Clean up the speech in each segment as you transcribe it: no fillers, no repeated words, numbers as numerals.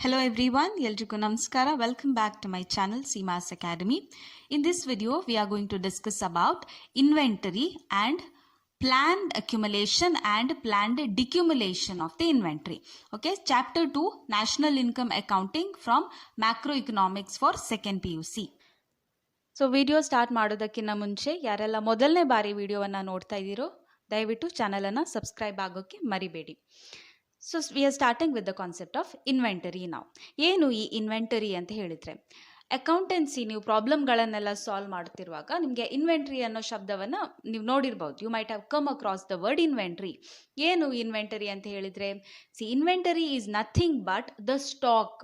Hello everyone, ಎಲ್ರಿಗೂ ನಮಸ್ಕಾರ. Welcome back to my channel CMAS Academy. In this video, we are going to discuss about inventory and planned accumulation and planned decumulation of the inventory. Okay, chapter 2, National Income Accounting from Macroeconomics for 2nd PUC. So video start ಮಾಡೋದಕ್ಕಿಂತ ಮುಂಚೆ ಯಾರೆಲ್ಲ ಮೊದಲನೇ ಬಾರಿ ವಿಡಿಯೋವನ್ನು ನೋಡ್ತಾ ಇದ್ದೀರೋ ದಯವಿಟ್ಟು ಚಾನಲನ್ನು ಸಬ್ಸ್ಕ್ರೈಬ್ ಆಗೋಕ್ಕೆ ಮರಿಬೇಡಿ. So we are starting with the concept of inventory ನಾವು. ಏನು ಈ ಇನ್ವೆಂಟರಿ ಅಂತ ಹೇಳಿದರೆ, ಅಕೌಂಟೆನ್ಸಿ ನೀವು ಪ್ರಾಬ್ಲಮ್ಗಳನ್ನೆಲ್ಲ ಸಾಲ್ವ್ ಮಾಡ್ತಿರುವಾಗ ನಿಮಗೆ ಇನ್ವೆಂಟ್ರಿ ಅನ್ನೋ ಶಬ್ದವನ್ನು ನೀವು ನೋಡಿರ್ಬೋದು. You might have come across the word inventory. ಏನು ಇನ್ವೆಂಟರಿ ಅಂತ ಹೇಳಿದರೆ, inventory is nothing but the stock.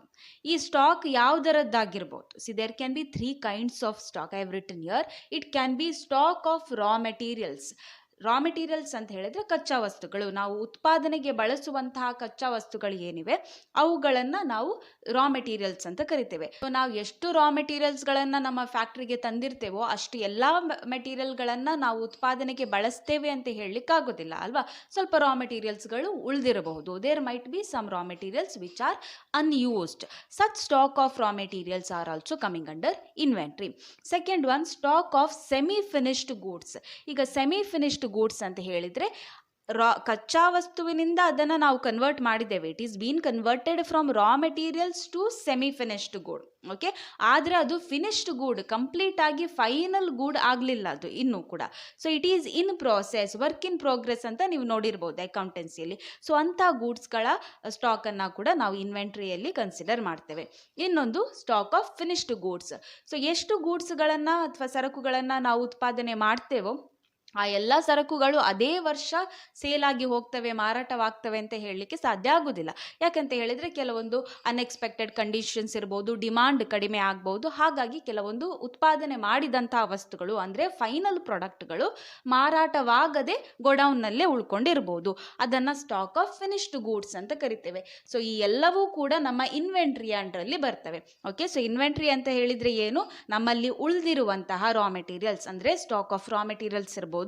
ಈ ಸ್ಟಾಕ್ ಯಾವುದರದ್ದಾಗಿರ್ಬೋದು. There can be 3 kinds of stock I have written here. It can be stock of raw materials. Raw materials ಅಂತ ಹೇಳಿದ್ರೆ ಕಚ್ಚಾ ವಸ್ತುಗಳು, ನಾವು ಉತ್ಪಾದನೆಗೆ ಬಳಸುವಂತಹ ಕಚ್ಚಾ ವಸ್ತುಗಳು ಏನಿವೆ ಅವುಗಳನ್ನು ನಾವು ರಾ ಮೆಟೀರಿಯಲ್ಸ್ ಅಂತ ಕರಿತೇವೆ. ನಾವು ಎಷ್ಟು ರಾ ಮೆಟೀರಿಯಲ್ಸ್ಗಳನ್ನು ನಮ್ಮ ಫ್ಯಾಕ್ಟ್ರಿಗೆ ತಂದಿರ್ತೇವೋ ಅಷ್ಟು ಎಲ್ಲ ಮೆಟೀರಿಯಲ್ಗಳನ್ನು ನಾವು ಉತ್ಪಾದನೆಗೆ ಬಳಸ್ತೇವೆ ಅಂತ ಹೇಳಲಿಕ್ಕಾಗೋದಿಲ್ಲ ಅಲ್ವಾ. ಸ್ವಲ್ಪ ರಾ ಮೆಟೀರಿಯಲ್ಸ್ಗಳು ಉಳಿದಿರಬಹುದು. There might be some raw materials which are unused. Such stock of raw materials are also coming under inventory. Second one, stock of semi finished goods. ಈಗ ಸೆಮಿ ಫಿನಿಶ್ಡ್ ಗೂಡ್ಸ್ ಅಂತ ಹೇಳಿದ್ರೆ ಕಚ್ಚಾ ವಸ್ತುವಿನಿಂದ ಅದನ್ನು ನಾವು ಕನ್ವರ್ಟ್ ಮಾಡಿದ್ದೇವೆ. It is been converted from raw materials to semi finished good. Okay, ಆದರೆ ಅದು ಫಿನಿಶ್ಡ್ ಗೂಡ್, ಕಂಪ್ಲೀಟ್ ಆಗಿ ಫೈನಲ್ ಗೂಡ್ ಆಗಲಿಲ್ಲ ಅದು ಇನ್ನೂ ಕೂಡ. So it is in process, work in progress ಅಂತ ನೀವು ನೋಡಿರ್ಬೋದು ಅಕೌಂಟೆನ್ಸಿಯಲ್ಲಿ. ಸೊ ಅಂಥ ಗೂಡ್ಸ್ಗಳ ಸ್ಟಾಕನ್ನು ಕೂಡ ನಾವು ಇನ್ವೆಂಟ್ರಿಯಲ್ಲಿ ಕನ್ಸಿಡರ್ ಮಾಡ್ತೇವೆ. ಇನ್ನೊಂದು stock of finished goods. So ಎಷ್ಟು ಗೂಡ್ಸ್ಗಳನ್ನು ಅಥವಾ ಸರಕುಗಳನ್ನು ನಾವು ಉತ್ಪಾದನೆ ಮಾಡ್ತೇವೋ ಆ ಎಲ್ಲ ಸರಕುಗಳು ಅದೇ ವರ್ಷ ಸೇಲ್ ಆಗಿ ಹೋಗ್ತವೆ, ಮಾರಾಟವಾಗ್ತವೆ ಅಂತ ಹೇಳಲಿಕ್ಕೆ ಸಾಧ್ಯ ಆಗೋದಿಲ್ಲ. ಯಾಕಂತ ಹೇಳಿದರೆ ಕೆಲವೊಂದು ಅನ್ಎಕ್ಸ್ಪೆಕ್ಟೆಡ್ ಕಂಡೀಷನ್ಸ್ ಇರ್ಬೋದು, ಡಿಮಾಂಡ್ ಕಡಿಮೆ ಆಗ್ಬೋದು. ಹಾಗಾಗಿ ಕೆಲವೊಂದು ಉತ್ಪಾದನೆ ಮಾಡಿದಂಥ ವಸ್ತುಗಳು ಅಂದರೆ ಫೈನಲ್ ಪ್ರಾಡಕ್ಟ್ಗಳು ಮಾರಾಟವಾಗದೆ ಗೋಡೌನ್ನಲ್ಲೇ ಉಳ್ಕೊಂಡಿರ್ಬೋದು. ಅದನ್ನು ಸ್ಟಾಕ್ ಆಫ್ ಫಿನಿಶ್ಡ್ ಗೂಡ್ಸ್ ಅಂತ ಕರಿತೇವೆ. ಸೊ ಈ ಎಲ್ಲವೂ ಕೂಡ ನಮ್ಮ ಇನ್ವೆಂಟ್ರಿ ಅಂಡರಲ್ಲಿ ಬರ್ತವೆ. ಓಕೆ, ಸೊ ಇನ್ವೆಂಟ್ರಿ ಅಂತ ಹೇಳಿದರೆ ಏನು, ನಮ್ಮಲ್ಲಿ ಉಳಿದಿರುವಂತಹ ರಾ ಮೆಟೀರಿಯಲ್ಸ್ ಅಂದರೆ ಸ್ಟಾಕ್ ಆಫ್ ರಾ ಮೆಟೀರಿಯಲ್ಸ್ ಇರ್ಬೋದು.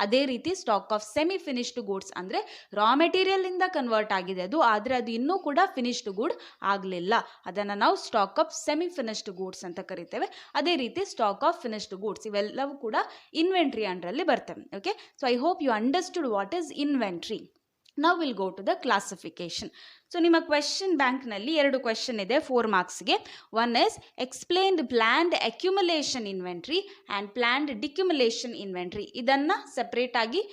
ಅದೇ ರೀತಿ stock of semi finished goods ಅಂದರೆ ರಾ ಮೆಟೀರಿಯಲ್ ಇಂದ ಕನ್ವರ್ಟ್ ಆಗಿದೆ ಅದು, ಆದರೆ ಅದು ಇನ್ನೂ ಕೂಡ ಫಿನಿಶ್ಡ್ ಗೂಡ್ ಆಗಲಿಲ್ಲ. ಅದನ್ನು ನಾವು stock of semi finished goods ಅಂತ ಕರಿತೇವೆ. ಅದೇ ರೀತಿ ಸ್ಟಾಕ್ ಆಫ್ ಫಿನಿಶ್ಡ್ ಗೂಡ್ಸ್ ಇವೆಲ್ಲವೂ ಕೂಡ ಇನ್ವೆಂಟ್ರಿ ಅಂಡರಲ್ಲಿ ಬರ್ತವೆ. Okay, so I hope you understood what is inventory. Now we'll go to the classification. So ನಿಮ್ಮ ಕ್ವೆಶ್ಚನ್ ಬ್ಯಾಂಕ್ನಲ್ಲಿ 2 ಕ್ವೆಶ್ಚನ್ ಇದೆ 4 ಮಾರ್ಕ್ಸ್ಗೆ. One is explain the planned accumulation inventory and planned decumulation inventory. ಇದನ್ನು ಸಪ್ರೇಟಾಗಿ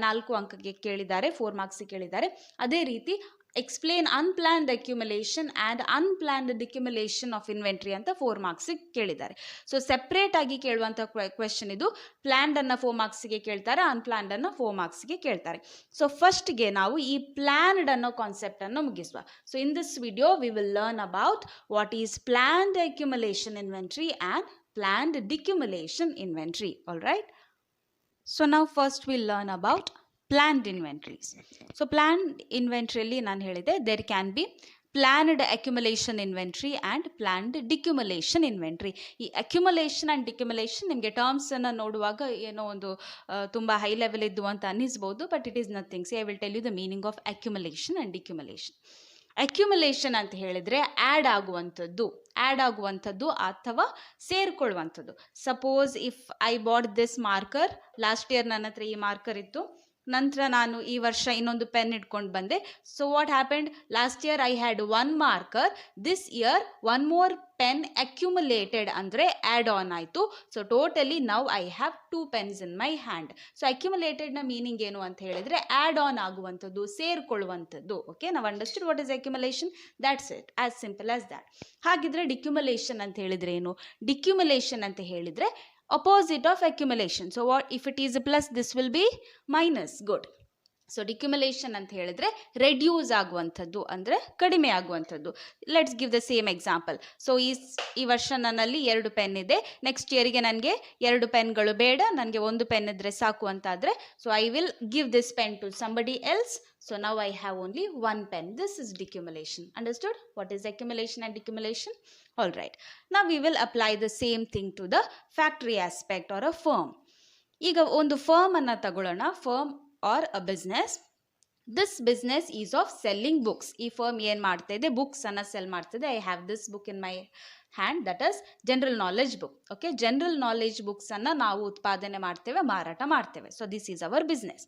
4 ಅಂಕಕ್ಕೆ ಕೇಳಿದ್ದಾರೆ, 4 ಮಾರ್ಕ್ಸಿಗೆ ಕೇಳಿದ್ದಾರೆ. ಅದೇ ರೀತಿ explain unplanned accumulation and unplanned decumulation of inventory ಅಂತ 4 ಮಾರ್ಕ್ಸಿಗೆ ಕೇಳಿದ್ದಾರೆ. ಸೊ ಸೆಪ್ರೇಟ್ ಆಗಿ ಕೇಳುವಂಥ ಕ್ವೆಶ್ಚನ್ ಇದು. ಪ್ಲ್ಯಾನ್ಡನ್ನು 4 ಮಾರ್ಕ್ಸಿಗೆ ಕೇಳ್ತಾರೆ, ಅನ್ಪ್ಲ್ಯಾನ್ಡನ್ನು 4 ಮಾರ್ಕ್ಸಿಗೆ ಕೇಳ್ತಾರೆ. ಸೊ ಫಸ್ಟ್ಗೆ ನಾವು ಈ ಪ್ಲ್ಯಾನ್ಡ್ ಅನ್ನೋ ಕಾನ್ಸೆಪ್ಟನ್ನು ಮುಗಿಸುವ. So in this video we will learn about what is planned accumulation inventory and planned decumulation inventory. All right, so ನಾವು first will learn about planned inventories. So planned ಇನ್ವೆಂಟ್ರಿಯಲ್ಲಿ ನಾನು ಹೇಳಿದೆ there can be planned accumulation inventory and planned decumulation inventory. ಈ accumulation and decumulation ನಿಮಗೆ ಟರ್ಮ್ಸನ್ನು ನೋಡುವಾಗ ಏನೋ ಒಂದು ತುಂಬ ಹೈ ಲೆವೆಲ್ ಇದ್ದು ಅಂತ ಅನ್ನಿಸ್ಬೋದು, but it is nothing. I will tell you the meaning of accumulation and decumulation. Accumulation ಅಂತ ಹೇಳಿದರೆ ಆ್ಯಡ್ ಆಗುವಂಥದ್ದು ಅಥವಾ ಸೇರಿಕೊಳ್ಳುವಂಥದ್ದು. Suppose if I bought this marker, last year ನನ್ನ ಹತ್ರ ಈ ಮಾರ್ಕರ್ ಇತ್ತು, ನಂತರ ನಾನು ಈ ವರ್ಷ ಇನ್ನೊಂದು ಪೆನ್ ಇಟ್ಕೊಂಡು ಬಂದೆ. So what happened, last year I had 1 marker, this year 1 more pen accumulated ಅಂದರೆ ಆ್ಯಡ್ ಆನ್ ಆಯಿತು. So totally now I have 2 pens in my hand. So ಅಕ್ಯುಮುಲೇಟೆಡ್ನ ಮೀನಿಂಗ್ ಏನು ಅಂತ ಹೇಳಿದರೆ ಆ್ಯಡ್ ಆನ್ ಆಗುವಂಥದ್ದು, ಸೇರಿಕೊಳ್ಳುವಂಥದ್ದು. ಓಕೆ, ನಾವು understood what is accumulation, that's it, as simple as that. ಹಾಗಿದ್ರೆ ಡಿಕ್ಯುಮುಲೇಷನ್ ಅಂತ ಹೇಳಿದರೆ ಏನು? ಡಿಕ್ಯುಮುಲೇಷನ್ ಅಂತ ಹೇಳಿದರೆ opposite of accumulation. So what if it is a plus, this will be minus. Good. So decumulation ಅಂತ ಹೇಳಿದ್ರೆ ರೆಡ್ಯೂಸ್ ಆಗುವಂಥದ್ದು ಅಂದರೆ ಕಡಿಮೆ ಆಗುವಂಥದ್ದು. Let's give the same example. So ಈ ವರ್ಷ ನನ್ನಲ್ಲಿ 2 ಪೆನ್ ಇದೆ, ನೆಕ್ಸ್ಟ್ ಇಯರಿಗೆ ನನಗೆ 2 ಪೆನ್ಗಳು ಬೇಡ, ನನಗೆ 1 ಪೆನ್ ಇದ್ದರೆ ಸಾಕು ಅಂತಾದರೆ, so I will give this pen to somebody else. So now I have only 1 pen. This is decumulation. Understood? What is accumulation and decumulation? All right. Now we will apply the same thing to the factory aspect or a firm. ಈಗ ಒಂದು firm ಅನ್ನು ತಗೊಳ್ಳೋಣ. Firm are a business. This business is of selling books. ಈ firm ಏನು ಮಾಡ್ತಾ ಇದೆ, books ಅನ್ನು sell ಮಾಡ್ತಿದೆ. I have this book in my hand, that is general knowledge book. Okay, general knowledge books ಅನ್ನು ನಾವು ಉತ್ಪಾದನೆ ಮಾಡ್ತೇವೆ, ಮಾರಾಟ ಮಾಡ್ತೇವೆ. So this is our business.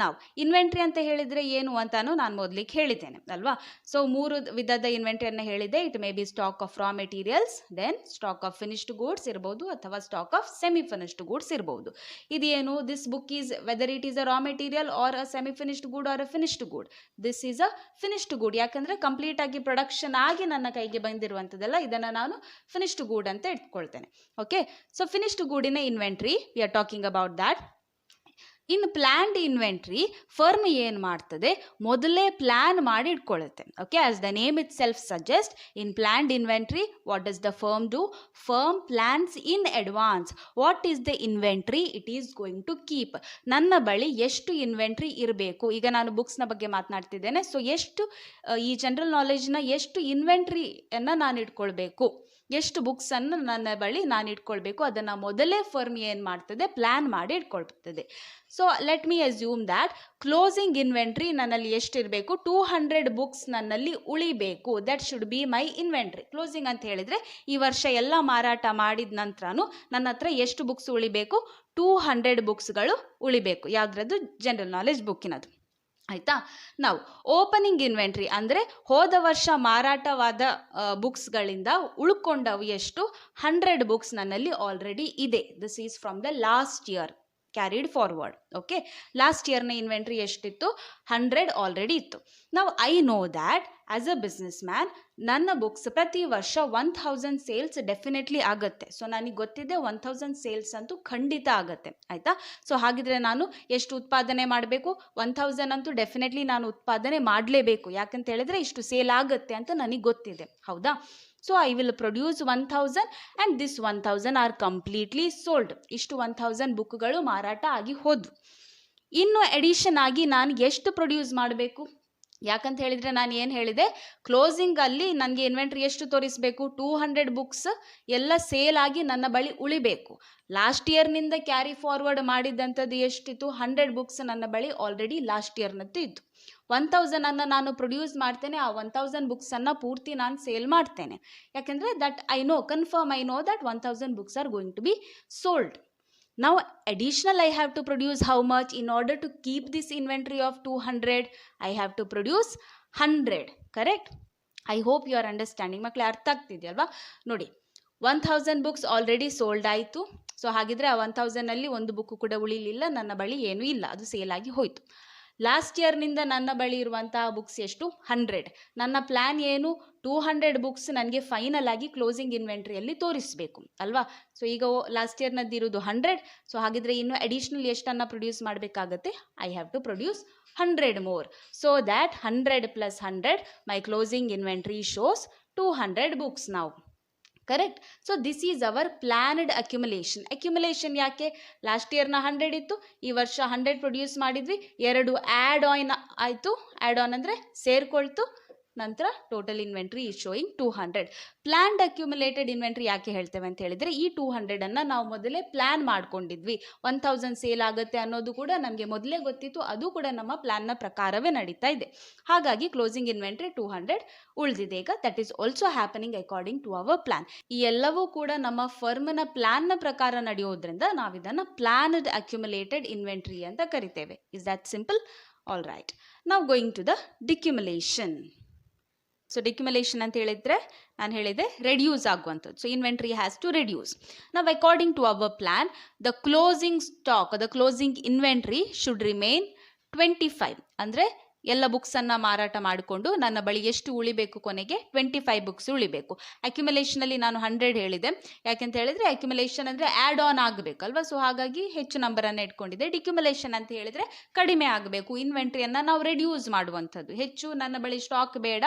ನಾವು ಇನ್ವೆಂಟ್ರಿ ಅಂತ ಹೇಳಿದರೆ ಏನು ಅಂತಾನು ನಾನು ಮೊದಲಿಗೆ ಹೇಳಿದ್ದೇನೆ ಅಲ್ವಾ. ಸೊ 3 ವಿಧದ ಇನ್ವೆಂಟ್ರಿಯನ್ನು ಹೇಳಿದೆ. It may be stock of raw materials, then stock of finished goods ಇರ್ಬೋದು, ಅಥವಾ stock of semi finished goods ಇರ್ಬೋದು. ಇದೇನು, this book is whether it is a raw material or a semi finished good or a finished good. This is a finished good. ಯಾಕಂದರೆ complete ಆಗಿ production ಆಗಿ ನನ್ನ ಕೈಗೆ ಬಂದಿರುವಂಥದ್ದಲ್ಲ, ಇದನ್ನು ನಾನು ಫಿನಿಶ್ಡ್ ಗೂಡ್ ಅಂತ ಇಟ್ಕೊಳ್ತೇನೆ. ಓಕೆ, ಸೊ ಫಿನಿಶ್ಡ್ ಗೂಡಿನ inventory we are talking about that. In planned inventory firm ಏನು ಮಾಡ್ತದೆ, ಮೊದಲೇ ಪ್ಲ್ಯಾನ್ ಮಾಡಿ ಇಟ್ಕೊಳ್ಳುತ್ತೆ. Okay, as the name itself suggest, in planned inventory what does the firm do? Firm plans in advance what is the inventory it is going to keep. ನನ್ನ ಬಳಿ ಎಷ್ಟು inventory ಇರಬೇಕು. ಈಗ ನಾನು ಬುಕ್ಸ್ನ ಬಗ್ಗೆ ಮಾತನಾಡ್ತಿದ್ದೇನೆ. ಸೊ ಎಷ್ಟು ಈ ಜನರಲ್ ನಾಲೆಜ್ನ ಎಷ್ಟು ಇನ್ವೆಂಟ್ರಿಯನ್ನು ನಾನು ಇಟ್ಕೊಳ್ಬೇಕು, ಎಷ್ಟು ಬುಕ್ಸನ್ನು ನನ್ನ ಬಳಿ ನಾನು ಇಟ್ಕೊಳ್ಬೇಕು, ಅದನ್ನು ಮೊದಲೇ ಫರ್ಮ್ ಏನು ಮಾಡ್ತದೆ, ಪ್ಲ್ಯಾನ್ ಮಾಡಿ ಇಟ್ಕೊಳ್ತದೆ. So let me assume that closing inventory ನನ್ನಲ್ಲಿ ಎಷ್ಟಿರಬೇಕು, 200 ಬುಕ್ಸ್ ನನ್ನಲ್ಲಿ ಉಳಿಬೇಕು. That should be my inventory. Closing ಅಂತ ಹೇಳಿದರೆ ಈ ವರ್ಷ ಎಲ್ಲ ಮಾರಾಟ ಮಾಡಿದ ನಂತರನೂ ನನ್ನ ಹತ್ರ ಎಷ್ಟು ಬುಕ್ಸ್ ಉಳಿಬೇಕು, 200 ಬುಕ್ಸ್ಗಳು ಉಳಿಬೇಕು. ಯಾವುದ್ರದ್ದು? ಜನರಲ್ ನಾಲೆಜ್ ಬುಕ್ಕಿನದು. ಆಯಿತಾ. ನಾವು ಓಪನಿಂಗ್ ಇನ್ವೆಂಟ್ರಿ ಅಂದರೆ ಹೋದ ವರ್ಷ ಮಾರಾಟವಾದ ಬುಕ್ಸ್ಗಳಿಂದ ಉಳ್ಕೊಂಡವು ಎಷ್ಟು, 100 ಬುಕ್ಸ್ ನನ್ನಲ್ಲಿ ಆಲ್ರೆಡಿ ಇದೆ. This is from the last year carried forward. Okay, last year inventory ಎಷ್ಟಿತ್ತು, 100 ಆಲ್ರೆಡಿ ಇತ್ತು. ನಾವು I know that as a businessman ನನ್ನ ಬುಕ್ಸ್ ಪ್ರತಿ ವರ್ಷ 1000 ಸೇಲ್ಸ್ ಡೆಫಿನೆಟ್ಲಿ ಆಗುತ್ತೆ. ಸೊ ನನಗೆ ಗೊತ್ತಿದೆ 1000 ಸೇಲ್ಸ್ ಅಂತೂ ಖಂಡಿತ ಆಗುತ್ತೆ. ಆಯಿತಾ. ಸೊ ಹಾಗಿದ್ರೆ ನಾನು ಎಷ್ಟು ಉತ್ಪಾದನೆ ಮಾಡಬೇಕು, 1000 ಅಂತೂ ಡೆಫಿನೆಟ್ಲಿ ನಾನು ಉತ್ಪಾದನೆ ಮಾಡಲೇಬೇಕು. ಯಾಕಂತ ಹೇಳಿದ್ರೆ ಇಷ್ಟು ಸೇಲ್ ಆಗುತ್ತೆ ಅಂತ ನನಗೆ ಗೊತ್ತಿದೆ. ಹೌದಾ. So I will produce 1000 and this 1000 are completely sold. ಇಷ್ಟು 1000 ಬುಕ್ಗಳು ಮಾರಾಟ ಆಗಿ ಹೋದ್ವು. ಇನ್ನು ಎಡಿಷನ್ ಆಗಿ ನಾನು ಎಷ್ಟು ಪ್ರೊಡ್ಯೂಸ್ ಮಾಡಬೇಕು? ಯಾಕಂತ ಹೇಳಿದರೆ ನಾನು ಏನು ಹೇಳಿದೆ, ಕ್ಲೋಸಿಂಗಲ್ಲಿ ನನಗೆ ಇನ್ವೆಂಟ್ರಿ ಎಷ್ಟು ತೋರಿಸಬೇಕು, 200 ಬುಕ್ಸ್ ಎಲ್ಲ ಸೇಲ್ ಆಗಿ ನನ್ನ ಬಳಿ ಉಳಿಬೇಕು. ಲಾಸ್ಟ್ ಇಯರ್ನಿಂದ ಕ್ಯಾರಿ ಫಾರ್ವರ್ಡ್ ಮಾಡಿದ್ದಂಥದ್ದು ಎಷ್ಟಿತ್ತು, 100 ಬುಕ್ಸ್ ನನ್ನ ಬಳಿ ಆಲ್ರೆಡಿ ಲಾಸ್ಟ್ ಇಯರ್ನದ್ದು ಇತ್ತು. 1000 ನಾನು ಪ್ರೊಡ್ಯೂಸ್ ಮಾಡ್ತೇನೆ. ಆ 1000 ಬುಕ್ಸನ್ನು ಪೂರ್ತಿ ನಾನು ಸೇಲ್ ಮಾಡ್ತೇನೆ. ಯಾಕೆಂದರೆ that I know, confirm I know that 1000 books are going to be sold. Now additional I have to produce how much? In order to keep this inventory of 200, I have to produce 100. Correct? I hope you are understanding. ಮಕ್ಕಳೇ ಅರ್ಥ ಆಗ್ತಿದೆಯಲ್ವಾ? ನೋಡಿ, 1000 books already sold ಆಯಿತು. So ಹಾಗಿದ್ರೆ ಆ 1000ನಲ್ಲಿ ಒಂದು book ಕೂಡ ಉಳಿಲಿಲ್ಲ, ನನ್ನ ಬಳಿ ಏನೂ ಇಲ್ಲ, ಅದು ಸೇಲ್ ಆಗಿ ಹೋಯಿತು. ಲಾಸ್ಟ್ ಇಯರ್ನಿಂದ ನನ್ನ ಬಳಿ ಇರುವಂತಹ ಬುಕ್ಸ್ ಎಷ್ಟು, 100. ನನ್ನ ಪ್ಲ್ಯಾನ್ ಏನು, 200 ಬುಕ್ಸ್ ನನಗೆ ಫೈನಲ್ ಆಗಿ ಕ್ಲೋಸಿಂಗ್ ಇನ್ವೆಂಟ್ರಿಯಲ್ಲಿ ತೋರಿಸಬೇಕು ಅಲ್ವಾ. ಸೊ ಈಗ ಲಾಸ್ಟ್ ಇಯರ್ನದ್ದು ಇರೋದು 100. ಸೊ ಹಾಗಿದ್ರೆ ಇನ್ನು ಅಡಿಷ್ನಲ್ ಎಷ್ಟನ್ನು ಪ್ರೊಡ್ಯೂಸ್ ಮಾಡಬೇಕಾಗತ್ತೆ, I have to produce 100 more. So that 100 plus 100, my closing inventory shows 200 books now. Correct. So this is our planned accumulation. Accumulation ಯಾಕೆ, ಲಾಸ್ಟ್ ಇಯರ್ನ 100 ಇತ್ತು, ಈ ವರ್ಷ 100 ಪ್ರೊಡ್ಯೂಸ್ ಮಾಡಿದ್ವಿ, 2 ಆ್ಯಡ್ ಆನ್ ಆಯಿತು. ಆ್ಯಡ್ ಆನ್ ಅಂದರೆ ಸೇರ್ಕೊಳ್ತು, ನಂತರ total inventory is showing 200. Planned accumulated inventory ಯಾಕೆ ಹೇಳ್ತೇವೆ ಅಂತ ಹೇಳಿದರೆ, ಈ 200 ನಾವು ಮೊದಲೇ ಪ್ಲ್ಯಾನ್ ಮಾಡ್ಕೊಂಡಿದ್ವಿ. 1000 ಸೇಲ್ ಆಗುತ್ತೆ ಅನ್ನೋದು ಕೂಡ ನಮಗೆ ಮೊದಲೇ ಗೊತ್ತಿತ್ತು, ಅದು ಕೂಡ ನಮ್ಮ ಪ್ಲ್ಯಾನ್ನ ಪ್ರಕಾರವೇ ನಡೀತಾ ಇದೆ. ಹಾಗಾಗಿ ಕ್ಲೋಸಿಂಗ್ ಇನ್ವೆಂಟ್ರಿ 200 ಉಳಿದಿದೆ ಈಗ. That is also happening according to our plan. ಈ ಎಲ್ಲವೂ ಕೂಡ ನಮ್ಮ ಫರ್ಮ್ನ ಪ್ಲ್ಯಾನ್ನ ಪ್ರಕಾರ ನಡೆಯೋದ್ರಿಂದ ನಾವು ಇದನ್ನು ಪ್ಲ್ಯಾನ್ಡ್ ಅಕ್ಯುಮುಲೇಟೆಡ್ ಇನ್ವೆಂಟ್ರಿ ಅಂತ ಕರಿತೇವೆ. Is that simple? All right. ನಾವು going to the decumulation. So decumulation ಅಂತ ಹೇಳಿದರೆ ನಾನು ಹೇಳಿದೆ ರೆಡ್ಯೂಸ್ ಆಗುವಂಥದ್ದು. So inventory has to reduce. ನಾವು according to our plan the closing stock, the closing inventory should remain 25. ಅಂದರೆ ಎಲ್ಲ ಬುಕ್ಸನ್ನು ಮಾರಾಟ ಮಾಡಿಕೊಂಡು ನನ್ನ ಬಳಿ ಎಷ್ಟು ಉಳಿಬೇಕು, ಕೊನೆಗೆ 25 ಬುಕ್ಸ್ ಉಳಿಬೇಕು. ಅಕ್ಯುಮುಲೇಷನಲ್ಲಿ ನಾನು 100 ಹೇಳಿದೆ. ಯಾಕೆಂತ ಹೇಳಿದರೆ ಅಕ್ಯುಮುಲೇಷನ್ ಅಂದರೆ ಆ್ಯಡ್ ಆನ್ ಆಗಬೇಕಲ್ವ. ಸೊ ಹಾಗಾಗಿ ಹೆಚ್ಚು ನಂಬರನ್ನು ಇಟ್ಕೊಂಡಿದ್ದೆ. ಡಿಕ್ಯುಮುಲೇಷನ್ ಅಂತ ಹೇಳಿದರೆ ಕಡಿಮೆ ಆಗಬೇಕು, ಇನ್ವೆಂಟ್ರಿಯನ್ನು ನಾವು ರೆಡ್ಯೂಸ್ ಮಾಡುವಂಥದ್ದು. ಹೆಚ್ಚು ನನ್ನ ಬಳಿ ಸ್ಟಾಕ್ ಬೇಡ,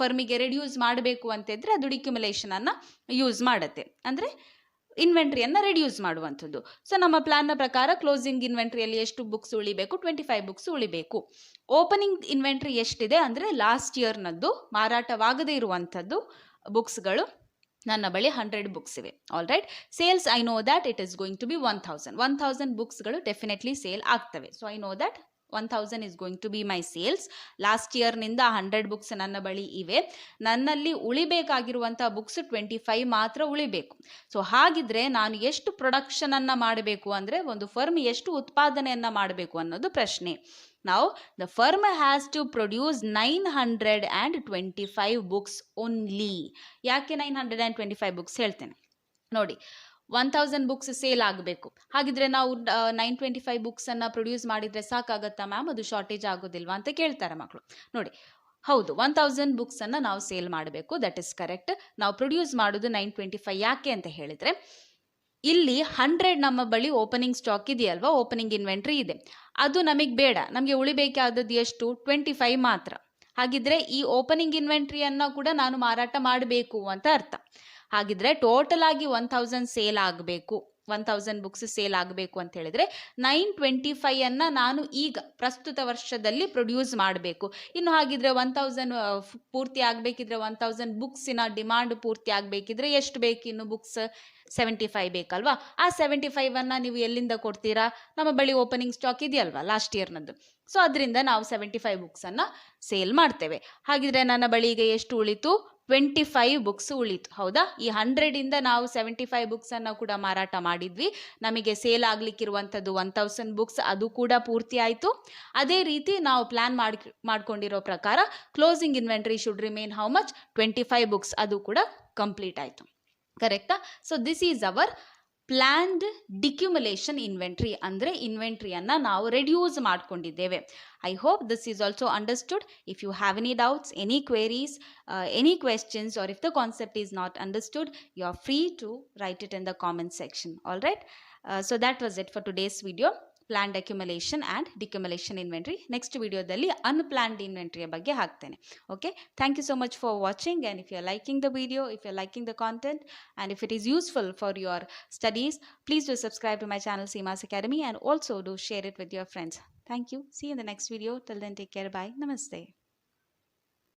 ಫರ್ಮಿಗೆ ರೆಡ್ಯೂಸ್ ಮಾಡಬೇಕು ಅಂತಿದ್ರೆ ಅದು ಡಿಕ್ಯುಮುಲೇಷನನ್ನು ಯೂಸ್ ಮಾಡುತ್ತೆ. ಅಂದರೆ ಇನ್ವೆಂಟ್ರಿಯನ್ನು ರೆಡ್ಯೂಸ್ ಮಾಡುವಂಥದ್ದು. ಸೊ ನಮ್ಮ ಪ್ಲ್ಯಾನ್ನ ಪ್ರಕಾರ ಕ್ಲೋಸಿಂಗ್ ಇನ್ವೆಂಟ್ರಿಯಲ್ಲಿ ಎಷ್ಟು ಬುಕ್ಸ್ ಉಳಿಬೇಕು, 25 ಬುಕ್ಸ್ ಉಳಿಬೇಕು. ಓಪನಿಂಗ್ ಇನ್ವೆಂಟ್ರಿ ಎಷ್ಟಿದೆ ಅಂದರೆ ಲಾಸ್ಟ್ ಇಯರ್ನದ್ದು ಮಾರಾಟವಾಗದೇ ಇರುವಂಥದ್ದು ಬುಕ್ಸ್ಗಳು ನನ್ನ ಬಳಿ 100 ಬುಕ್ಸ್ ಇವೆ. All right. Sales I know that it is going to be 1000 ಬುಕ್ಸ್ಗಳು ಡೆಫಿನೆಟ್ಲಿ ಸೇಲ್ ಆಗ್ತವೆ. So I know that 1000 is going to be my sales. Last ಇಯರ್ನಿಂದ 100 ಬುಕ್ಸ್ ನನ್ನ ಬಳಿ ಇವೆ. ನನ್ನಲ್ಲಿ ಉಳಿಬೇಕಾಗಿರುವಂಥ ಬುಕ್ಸ್ 25 ಮಾತ್ರ ಉಳಿಬೇಕು. ಸೊ ಹಾಗಿದ್ರೆ ನಾನು ಎಷ್ಟು ಪ್ರೊಡಕ್ಷನನ್ನು ಮಾಡಬೇಕು ಅಂದರೆ ಒಂದು ಫರ್ಮ್ ಎಷ್ಟು ಉತ್ಪಾದನೆಯನ್ನು ಮಾಡಬೇಕು ಅನ್ನೋದು ಪ್ರಶ್ನೆ. Now the firm has to produce 925 books only. ಯಾಕೆ 925 ಬುಕ್ಸ್ ಹೇಳ್ತೇನೆ ನೋಡಿ. 1000 ಬುಕ್ಸ್ ಸೇಲ್ ಆಗಬೇಕು. ಹಾಗಿದ್ರೆ ನಾವು 925 ಬುಕ್ಸನ್ನು ಪ್ರೊಡ್ಯೂಸ್ ಮಾಡಿದರೆ ಸಾಕಾಗತ್ತಾ ಮ್ಯಾಮ್, ಅದು ಶಾರ್ಟೇಜ್ ಆಗೋದಿಲ್ವಾ ಅಂತ ಕೇಳ್ತಾರೆ ಮಕ್ಕಳು. ನೋಡಿ, ಹೌದು, 1000 ಬುಕ್ಸನ್ನು ನಾವು ಸೇಲ್ ಮಾಡಬೇಕು, ದಟ್ ಇಸ್ ಕರೆಕ್ಟ್. ನಾವು ಪ್ರೊಡ್ಯೂಸ್ ಮಾಡೋದು 925. ಯಾಕೆ ಅಂತ ಹೇಳಿದರೆ ಇಲ್ಲಿ 100 ನಮ್ಮ ಬಳಿ ಓಪನಿಂಗ್ ಸ್ಟಾಕ್ ಇದೆಯಲ್ವಾ, ಓಪನಿಂಗ್ ಇನ್ವೆಂಟ್ರಿ ಇದೆ. ಅದು ನಮಗೆ ಬೇಡ, ನಮಗೆ ಉಳಿಬೇಕಾದದ್ದು ಎಷ್ಟು? 25 ಮಾತ್ರ. ಹಾಗಿದ್ರೆ ಈ ಓಪನಿಂಗ್ ಇನ್ವೆಂಟ್ರಿಯನ್ನು ಕೂಡ ನಾನು ಮಾರಾಟ ಮಾಡಬೇಕು ಅಂತ ಅರ್ಥ. ಹಾಗಿದ್ರೆ ಟೋಟಲ್ ಆಗಿ 1000 ಸೇಲ್ ಆಗಬೇಕು, 1000 ಬುಕ್ಸ್ ಸೇಲ್ ಆಗಬೇಕು ಅಂತ ಹೇಳಿದ್ರೆ 925 ನಾನು ಈಗ ಪ್ರಸ್ತುತ ವರ್ಷದಲ್ಲಿ ಪ್ರೊಡ್ಯೂಸ್ ಮಾಡಬೇಕು. ಇನ್ನು ಹಾಗಿದ್ರೆ 1000 ಪೂರ್ತಿ ಆಗಬೇಕಿದ್ರೆ 1000 ಬುಕ್ಸಿನ ಡಿಮಾಂಡ್ ಪೂರ್ತಿ ಆಗಬೇಕಿದ್ರೆ ಎಷ್ಟು ಬೇಕು ಇನ್ನು ಬುಕ್ಸ್? 75 ಬೇಕಲ್ವಾ? ಆ 75 ನೀವು ಎಲ್ಲಿಂದ ಕೊಡ್ತೀರಾ? ನಮ್ಮ ಬಳಿ ಓಪನಿಂಗ್ ಸ್ಟಾಕ್ ಇದೆಯಲ್ವಾ ಲಾಸ್ಟ್ ಇಯರ್ನದ್ದು. ಸೊ ಅದರಿಂದ ನಾವು 75 ಬುಕ್ಸನ್ನು ಸೇಲ್ ಮಾಡ್ತೇವೆ. ಹಾಗಿದ್ರೆ ನನ್ನ ಬಳಿ ಈಗ ಎಷ್ಟು ಉಳಿತು? 25 ಬುಕ್ಸ್ ಉಳಿತು, ಹೌದಾ? ಈ 100 ನಾವು 75 ಬುಕ್ಸನ್ನು ಕೂಡ ಮಾರಾಟ ಮಾಡಿದ್ವಿ. ನಮಗೆ ಸೇಲ್ ಆಗಲಿಕ್ಕಿರುವಂಥದ್ದು 1000 ಬುಕ್ಸ್, ಅದು ಕೂಡ ಪೂರ್ತಿ ಆಯಿತು. ಅದೇ ರೀತಿ ನಾವು ಪ್ಲ್ಯಾನ್ ಮಾಡ್ಕೊಂಡಿರೋ ಪ್ರಕಾರ closing inventory should remain how much? 25 books, ಅದು ಕೂಡ ಕಂಪ್ಲೀಟ್ ಆಯಿತು. ಕರೆಕ್ಟಾ? So this is our planned decumulation inventory. ಅಂದರೆ ಇನ್ವೆಂಟ್ರಿಯನ್ನು ನಾವು ರೆಡ್ಯೂಸ್ ಮಾಡ್ಕೊಂಡಿದ್ದೇವೆ. I hope this is also understood. If you have any doubts, any queries, any questions, or if the concept is not understood, you are free to write it in the comment section. All right. So that was it for today's video. Planned accumulation and decumulation inventory. Next video dalli unplanned inventory ಬಗ್ಗೆ ಹಾಕ್ತೇನೆ. Okay. Thank you so much for watching, and if you are liking the video, if you are liking the content, and if it is useful for your studies, please do subscribe to my channel Seema's Academy, and also do share it with your friends. Thank you. See you in the next video. Till then, take care. Bye. Namaste.